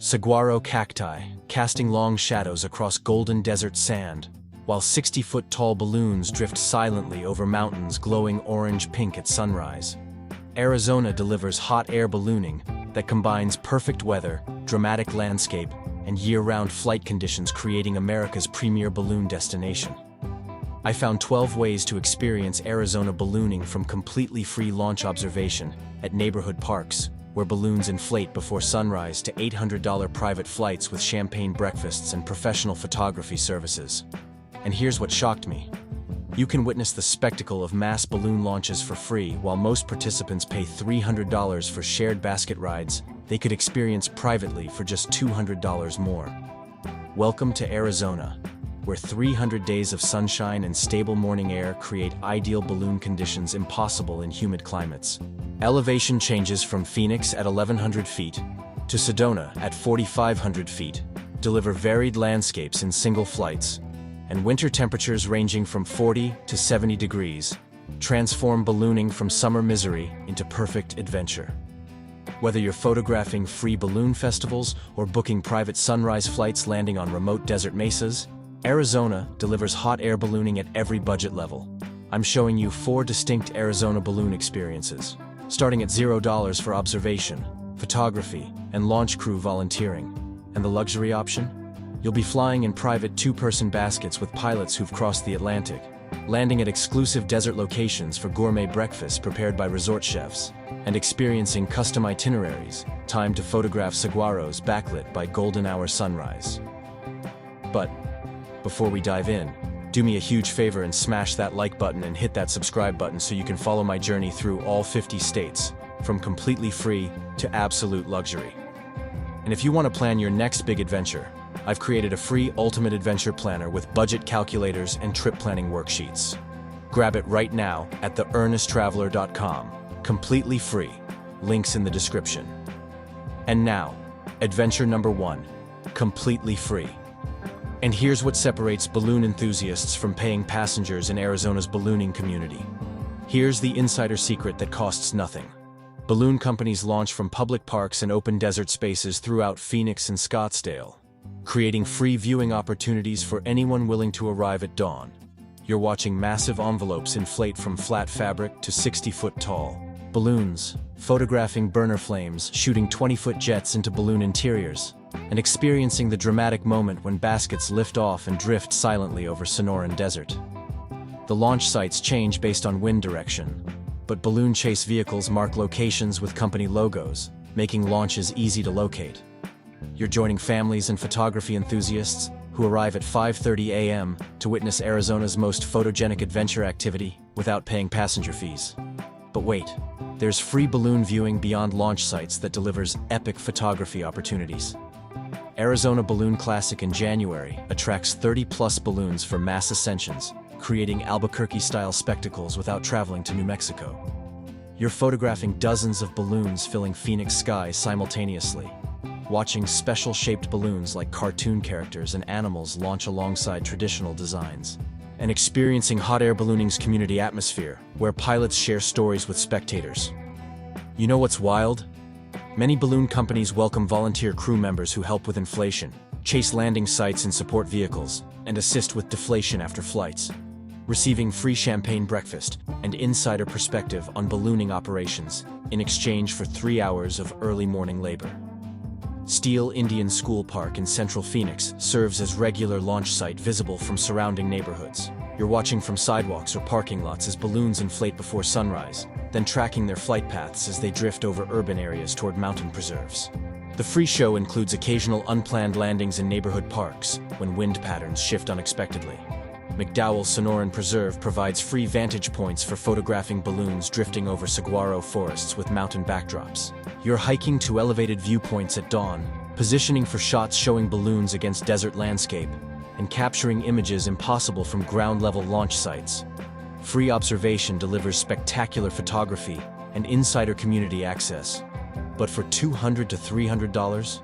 Saguaro cacti, casting long shadows across golden desert sand, while 60-foot-tall balloons drift silently over mountains glowing orange-pink at sunrise. Arizona delivers hot air ballooning that combines perfect weather, dramatic landscape, and year-round flight conditions, creating America's premier balloon destination. I found 12 ways to experience Arizona ballooning, from completely free launch observation at neighborhood parks, where balloons inflate before sunrise, to $800 private flights with champagne breakfasts and professional photography services. And here's what shocked me. You can witness the spectacle of mass balloon launches for free. While most participants pay $300 for shared basket rides, they could experience privately for just $200 more. Welcome to Arizona, where 300 days of sunshine and stable morning air create ideal balloon conditions impossible in humid climates. Elevation changes from Phoenix at 1,100 feet to Sedona at 4,500 feet deliver varied landscapes in single flights, and winter temperatures ranging from 40 to 70 degrees transform ballooning from summer misery into perfect adventure. Whether you're photographing free balloon festivals or booking private sunrise flights landing on remote desert mesas, Arizona delivers hot air ballooning at every budget level. I'm showing you 4 distinct Arizona balloon experiences, starting at $0 for observation, photography, and launch crew volunteering. And the luxury option? You'll be flying in private 2-person baskets with pilots who've crossed the Atlantic, landing at exclusive desert locations for gourmet breakfasts prepared by resort chefs, and experiencing custom itineraries timed to photograph saguaros backlit by golden hour sunrise. But before we dive in, do me a huge favor and smash that like button and hit that subscribe button so you can follow my journey through all 50 states, from completely free to absolute luxury. And if you want to plan your next big adventure, I've created a free Ultimate Adventure Planner with budget calculators and trip planning worksheets. Grab it right now at theearnesttraveler.com, completely free. Links in the description. And now, adventure number 1, completely free. And here's what separates balloon enthusiasts from paying passengers in Arizona's ballooning community. Here's the insider secret that costs nothing. Balloon companies launch from public parks and open desert spaces throughout Phoenix and Scottsdale, creating free viewing opportunities for anyone willing to arrive at dawn. You're watching massive envelopes inflate from flat fabric to 60-foot tall balloons, photographing burner flames, shooting 20-foot jets into balloon interiors, and experiencing the dramatic moment when baskets lift off and drift silently over Sonoran Desert. The launch sites change based on wind direction, but balloon chase vehicles mark locations with company logos, making launches easy to locate. You're joining families and photography enthusiasts who arrive at 5:30 a.m. to witness Arizona's most photogenic adventure activity without paying passenger fees. But wait, there's free balloon viewing beyond launch sites that delivers epic photography opportunities. Arizona Balloon Classic in January attracts 30-plus balloons for mass ascensions, creating Albuquerque-style spectacles without traveling to New Mexico. You're photographing dozens of balloons filling Phoenix skies simultaneously, watching special-shaped balloons like cartoon characters and animals launch alongside traditional designs, and experiencing hot air ballooning's community atmosphere, where pilots share stories with spectators. You know what's wild? Many balloon companies welcome volunteer crew members who help with inflation, chase landing sites and support vehicles, and assist with deflation after flights, receiving free champagne breakfast and insider perspective on ballooning operations in exchange for 3 hours of early morning labor. Steele Indian School Park in central Phoenix serves as regular launch site visible from surrounding neighborhoods. You're watching from sidewalks or parking lots as balloons inflate before sunrise, then tracking their flight paths as they drift over urban areas toward mountain preserves. The free show includes occasional unplanned landings in neighborhood parks when wind patterns shift unexpectedly. McDowell Sonoran Preserve provides free vantage points for photographing balloons drifting over saguaro forests with mountain backdrops. You're hiking to elevated viewpoints at dawn, positioning for shots showing balloons against desert landscape, and capturing images impossible from ground-level launch sites. Free observation delivers spectacular photography and insider community access. But for $200 to $300,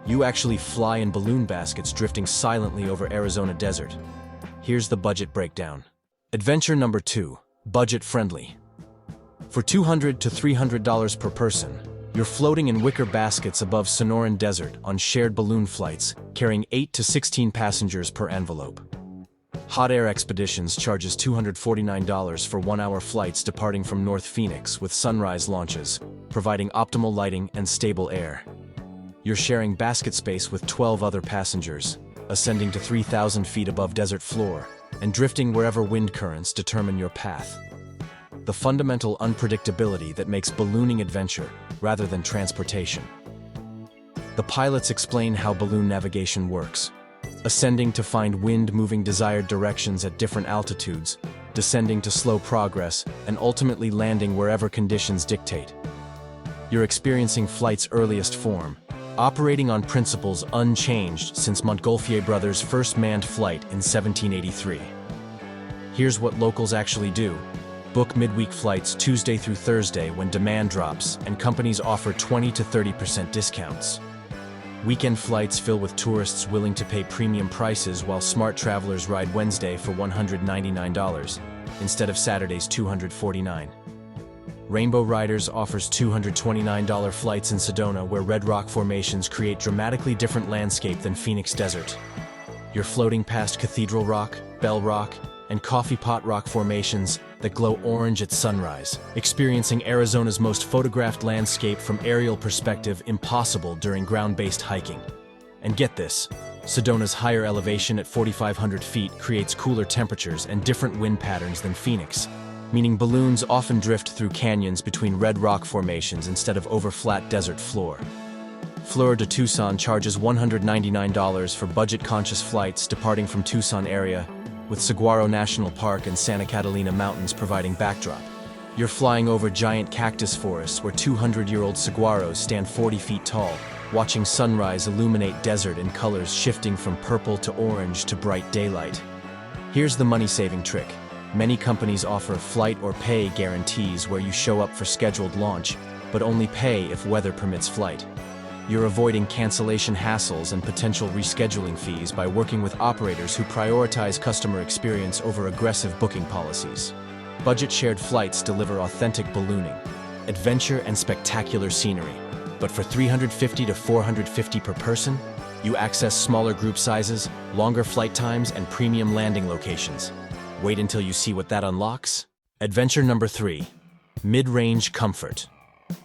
you actually fly in balloon baskets drifting silently over Arizona desert. Here's the budget breakdown. Adventure number 2, budget-friendly. For $200 to $300 per person, You're floating in wicker baskets above Sonoran Desert on shared balloon flights, carrying 8 to 16 passengers per envelope. Hot Air Expeditions charges $249 for 1-hour flights departing from North Phoenix with sunrise launches, providing optimal lighting and stable air. You're sharing basket space with 12 other passengers, ascending to 3,000 feet above desert floor, and drifting wherever wind currents determine your path. The fundamental unpredictability that makes ballooning adventure rather than transportation. The pilots explain how balloon navigation works: ascending to find wind moving desired directions at different altitudes, descending to slow progress, and ultimately landing wherever conditions dictate. You're experiencing flight's earliest form, operating on principles unchanged since Montgolfier brothers' first manned flight in 1783. Here's what locals actually do. Book midweek flights Tuesday through Thursday when demand drops, and companies offer 20 to 30% discounts. Weekend flights fill with tourists willing to pay premium prices, while smart travelers ride Wednesday for $199 instead of Saturday's $249. Rainbow Riders offers $229 flights in Sedona, where red rock formations create dramatically different landscape than Phoenix Desert. You're floating past Cathedral Rock, Bell Rock, and Coffee Pot Rock formations that glow orange at sunrise, experiencing Arizona's most photographed landscape from aerial perspective impossible during ground-based hiking. And get this, Sedona's higher elevation at 4,500 feet creates cooler temperatures and different wind patterns than Phoenix, meaning balloons often drift through canyons between red rock formations instead of over flat desert floor. Fleur de Tucson charges $199 for budget-conscious flights departing from Tucson area, with Saguaro National Park and Santa Catalina Mountains providing backdrop. You're flying over giant cactus forests where 200-year-old saguaros stand 40 feet tall, watching sunrise illuminate desert in colors shifting from purple to orange to bright daylight. Here's the money-saving trick. Many companies offer flight or pay guarantees where you show up for scheduled launch, but only pay if weather permits flight. You're avoiding cancellation hassles and potential rescheduling fees by working with operators who prioritize customer experience over aggressive booking policies. Budget-shared flights deliver authentic ballooning, adventure, and spectacular scenery. But for $350 to $450 per person, you access smaller group sizes, longer flight times, and premium landing locations. Wait until you see what that unlocks. Adventure number 3, mid-range comfort.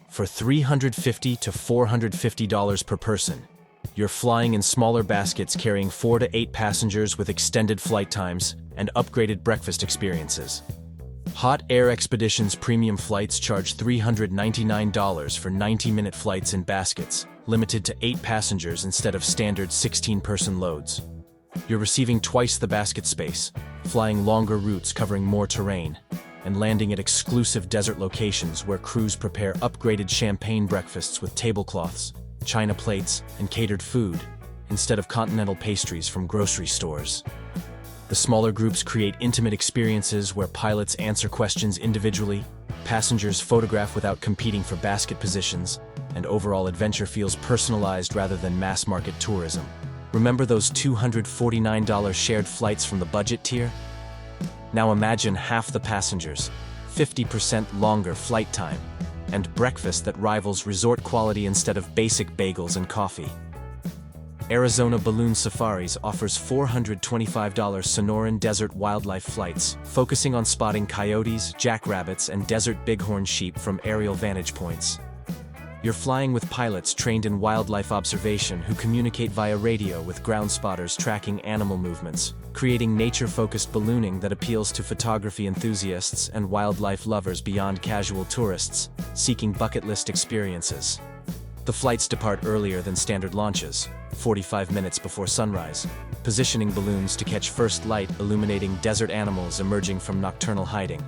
For $350 to $450 per person, you're flying in smaller baskets carrying 4 to 8 passengers with extended flight times and upgraded breakfast experiences. Hot Air Expeditions premium flights charge $399 for 90-minute flights in baskets, limited to 8 passengers instead of standard 16-person loads. You're receiving twice the basket space, flying longer routes covering more terrain, and landing at exclusive desert locations where crews prepare upgraded champagne breakfasts with tablecloths, china plates, and catered food, instead of continental pastries from grocery stores. The smaller groups create intimate experiences where pilots answer questions individually, passengers photograph without competing for basket positions, and overall adventure feels personalized rather than mass-market tourism. Remember those $249 shared flights from the budget tier? Now imagine half the passengers, 50% longer flight time, and breakfast that rivals resort quality instead of basic bagels and coffee. Arizona Balloon Safaris offers $425 Sonoran Desert wildlife flights, focusing on spotting coyotes, jackrabbits, and desert bighorn sheep from aerial vantage points. You're flying with pilots trained in wildlife observation who communicate via radio with ground spotters tracking animal movements, creating nature-focused ballooning that appeals to photography enthusiasts and wildlife lovers beyond casual tourists seeking bucket list experiences. The flights depart earlier than standard launches, 45 minutes before sunrise, positioning balloons to catch first light illuminating desert animals emerging from nocturnal hiding.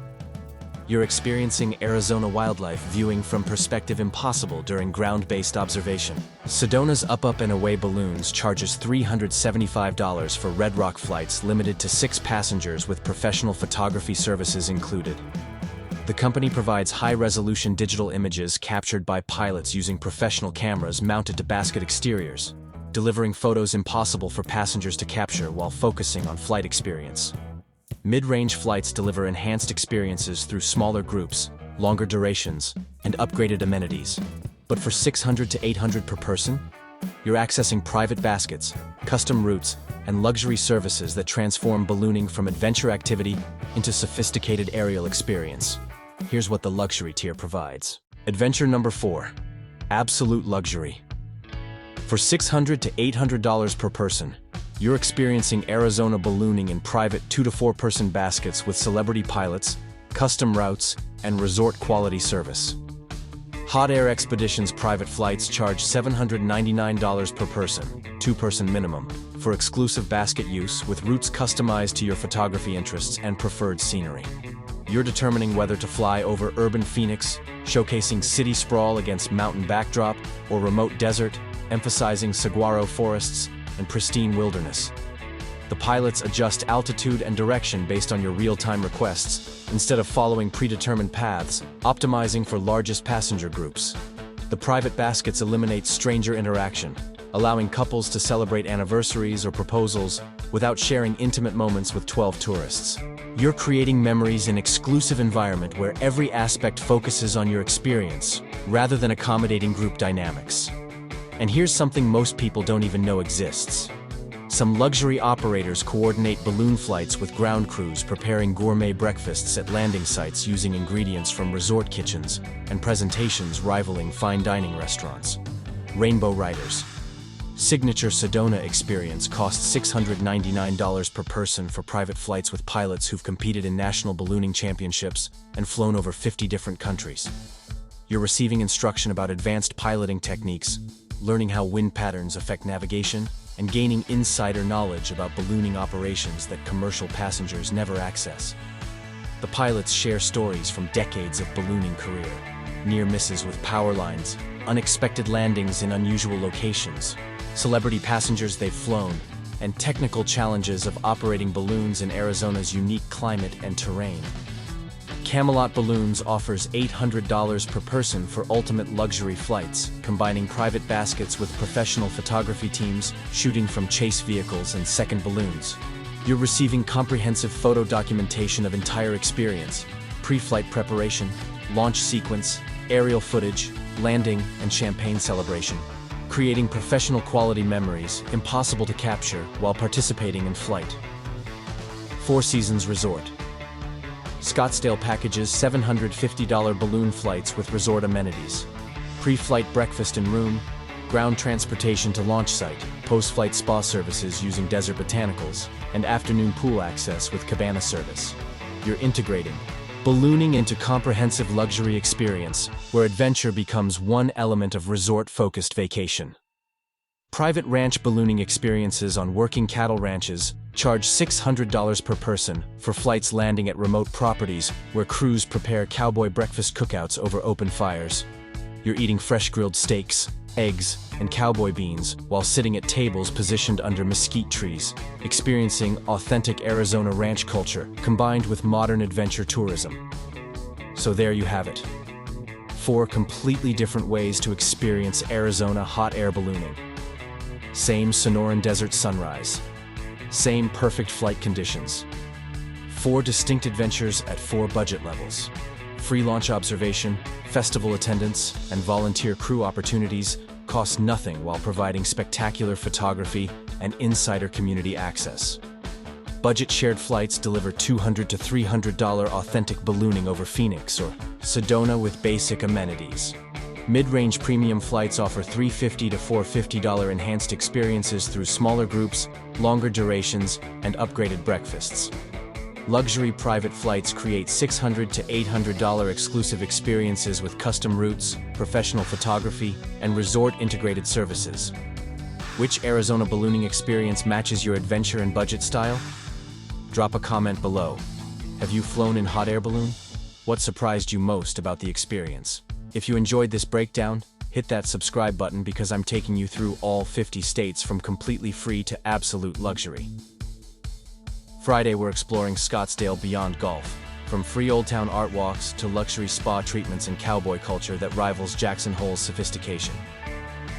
You're experiencing Arizona wildlife viewing from perspective impossible during ground-based observation. Sedona's Up and Away Balloons charges $375 for Red Rock flights limited to 6 passengers with professional photography services included. The company provides high-resolution digital images captured by pilots using professional cameras mounted to basket exteriors, delivering photos impossible for passengers to capture while focusing on flight experience. Mid-range flights deliver enhanced experiences through smaller groups, longer durations, and upgraded amenities. But for $600 to $800 per person, you're accessing private baskets, custom routes, and luxury services that transform ballooning from adventure activity into sophisticated aerial experience. Here's what the luxury tier provides. Adventure number 4. Absolute luxury. For $600 to $800 per person, you're experiencing Arizona ballooning in private 2 to 4 person baskets with celebrity pilots, custom routes, and resort-quality service. Hot Air Expeditions private flights charge $799 per person, 2-person minimum, for exclusive basket use with routes customized to your photography interests and preferred scenery. You're determining whether to fly over urban Phoenix, showcasing city sprawl against mountain backdrop, or remote desert, emphasizing saguaro forests and pristine wilderness. The pilots adjust altitude and direction based on your real-time requests, instead of following predetermined paths, optimizing for largest passenger groups. The private baskets eliminate stranger interaction, allowing couples to celebrate anniversaries or proposals without sharing intimate moments with 12 tourists. You're creating memories in an exclusive environment where every aspect focuses on your experience, rather than accommodating group dynamics. And here's something most people don't even know exists. Some luxury operators coordinate balloon flights with ground crews preparing gourmet breakfasts at landing sites using ingredients from resort kitchens and presentations rivaling fine dining restaurants. Rainbow Riders. Signature Sedona experience costs $699 per person for private flights with pilots who've competed in national ballooning championships and flown over 50 different countries. You're receiving instruction about advanced piloting techniques, learning how wind patterns affect navigation, and gaining insider knowledge about ballooning operations that commercial passengers never access. The pilots share stories from decades of ballooning career, near misses with power lines, unexpected landings in unusual locations, celebrity passengers they've flown, and technical challenges of operating balloons in Arizona's unique climate and terrain. Camelot Balloons offers $800 per person for ultimate luxury flights, combining private baskets with professional photography teams shooting from chase vehicles and second balloons. You're receiving comprehensive photo documentation of entire experience, pre-flight preparation, launch sequence, aerial footage, landing, and champagne celebration, creating professional quality memories impossible to capture while participating in flight. Four Seasons Resort. Scottsdale packages $750 balloon flights with resort amenities, pre-flight breakfast in room, ground transportation to launch site, post-flight spa services using desert botanicals, and afternoon pool access with cabana service. You're integrating ballooning into comprehensive luxury experience where adventure becomes one element of resort-focused vacation. Private ranch ballooning experiences on working cattle ranches charge $600 per person for flights landing at remote properties where crews prepare cowboy breakfast cookouts over open fires. You're eating fresh grilled steaks, eggs, and cowboy beans while sitting at tables positioned under mesquite trees, experiencing authentic Arizona ranch culture combined with modern adventure tourism. So there you have it. 4 completely different ways to experience Arizona hot air ballooning. Same Sonoran Desert sunrise. Same perfect flight conditions. 4 distinct adventures at 4 budget levels. Free launch observation, festival attendance, and volunteer crew opportunities cost nothing while providing spectacular photography and insider community access. Budget shared flights deliver $200 to $300 authentic ballooning over Phoenix or Sedona with basic amenities. Mid-range premium flights offer $350 to $450 enhanced experiences through smaller groups, longer durations, and upgraded breakfasts. Luxury private flights create $600 to $800 exclusive experiences with custom routes, professional photography, and resort-integrated services. Which Arizona ballooning experience matches your adventure and budget style? Drop a comment below. Have you flown in hot air balloon? What surprised you most about the experience? If you enjoyed this breakdown, hit that subscribe button because I'm taking you through all 50 states from completely free to absolute luxury. Friday, we're exploring Scottsdale beyond golf, from free Old Town art walks to luxury spa treatments and cowboy culture that rivals Jackson Hole's sophistication.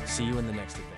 See you in the next adventure.